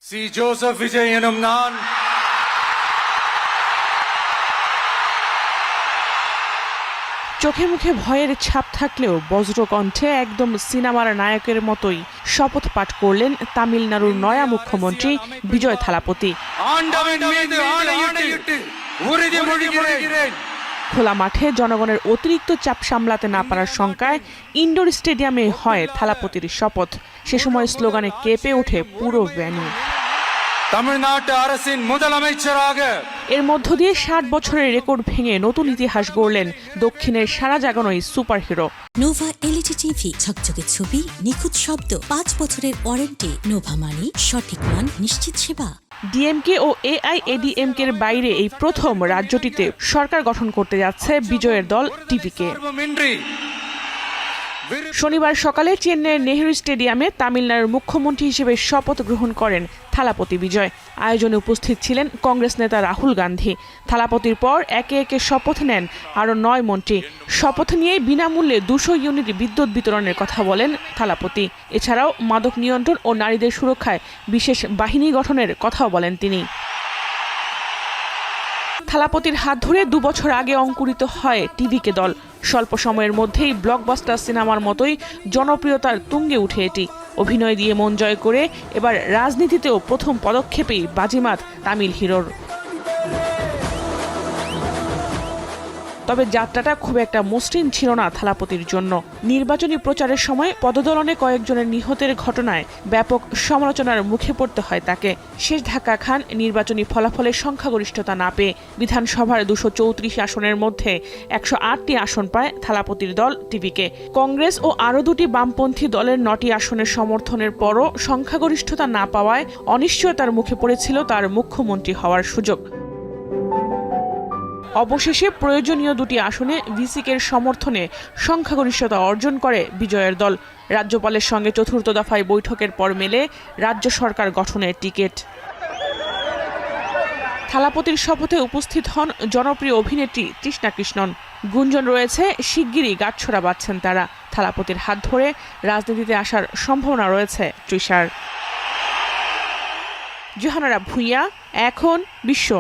Si Joseph Vijayanam Nan. চোখে মুখে ভয়ের ছাপ থাকলেও বজ্রকণ্ঠে একদম সিনেমার নায়কের মতোই শপথ পাঠ করলেন তামিলনাড়ুর নয়া মুখ্যমন্ত্রী বিজয় থালাপতি। খোলা মাঠে জনগণের অতিরিক্ত চাপ সামলাতে না পারার শঙ্কায় ইনডোর স্টেডিয়ামে হয় থালাপতির শপথ। সে সময় স্লোগানে কেঁপে ওঠে পুরো ভেন্যু। এর মধ্য দিয়ে ৬০ বছরের রেকর্ড ভেঙে নতুন ইতিহাস গড়লেন দক্ষিণের সারা জাগানো এই সুপারহিরো। নোভা এলইডি টিভি, ঝকঝকে ছবি, নিখুঁত শব্দ, ৫ বছরের ওয়ারেন্টি। নোভা মানি সঠিক মান, নিশ্চিত সেবা। ডিএমকে ও এআইএডিএমকে এর বাইরে এই প্রথম রাজ্যটিতে সরকার গঠন করতে যাচ্ছে বিজয়ের দল টিভিকে। শনিবার সকালে চেন্নাইয়ের নেহেরু স্টেডিয়ামে তামিলনাড়ুর মুখ্যমন্ত্রী হিসেবে শপথ গ্রহণ করেন থালাপতি বিজয়। আয়োজনে উপস্থিত ছিলেন কংগ্রেস নেতা রাহুল গান্ধী। থালাপতির পর একে একে শপথ নেন আরও ৯ মন্ত্রী। শপথ নিয়ে বিনামূল্যে ২০০ ইউনিট বিদ্যুৎ বিতরণের কথা বলেন থালাপতি। এছাড়াও মাদক নিয়ন্ত্রণ ও নারীদের সুরক্ষায় বিশেষ বাহিনী গঠনের কথাও বলেন তিনি। থালাপতির হাত ধরে ২ বছর আগে অঙ্কুরিত হয় টিভিকে দল। স্বল্প সময়ের মধ্যেই ব্লকবাস্টার সিনেমার মতোই জনপ্রিয়তার তুঙ্গে উঠে এটি। অভিনয় দিয়ে মন জয় করে এবার রাজনীতিতেও প্রথম পদক্ষেপেই বাজিমাত তামিল হিরোর। তবে যাত্রাটা খুব একটা মসৃণ ছিল না থালাপতির জন্য। নির্বাচনী প্রচারের সময় পদদলনে কয়েকজনের নিহতের ঘটনায় ব্যাপক সমালোচনার মুখে পড়তে হয় তাকে। শেষ ধাক্কা খান নির্বাচনী ফলাফলের সংখ্যাগরিষ্ঠতা না পেয়ে। বিধানসভার ২৩৪ আসনের মধ্যে ১০৮টি আসন পায় থালাপতির দল টিভিকে। কংগ্রেস ও আরও ২টি বামপন্থী দলের ৯টি আসনের সমর্থনের পরও সংখ্যাগরিষ্ঠতা না পাওয়ায় অনিশ্চয়তার মুখে পড়েছিল তার মুখ্যমন্ত্রী হওয়ার সুযোগ। অবশেষে প্রয়োজনীয় ২টি আসনে ভিসিকের সমর্থনে সংখ্যাগরিষ্ঠতা অর্জন করে বিজয়ের দল। রাজ্যপালের সঙ্গে চতুর্থ দফায় বৈঠকের পর মেলে রাজ্য সরকার গঠনের টিকিট। থালাপতির শপথে উপস্থিত হন জনপ্রিয় অভিনেত্রী তৃষ্ণা কৃষ্ণন। গুঞ্জন রয়েছে শিগগিরই গাঁটছড়া বাঁধছেন তারা। থালাপতির হাত ধরে রাজনীতিতে আসার সম্ভাবনা রয়েছে তৃষার। জোহানারা ভূঁইয়া, এখন বিশ্ব।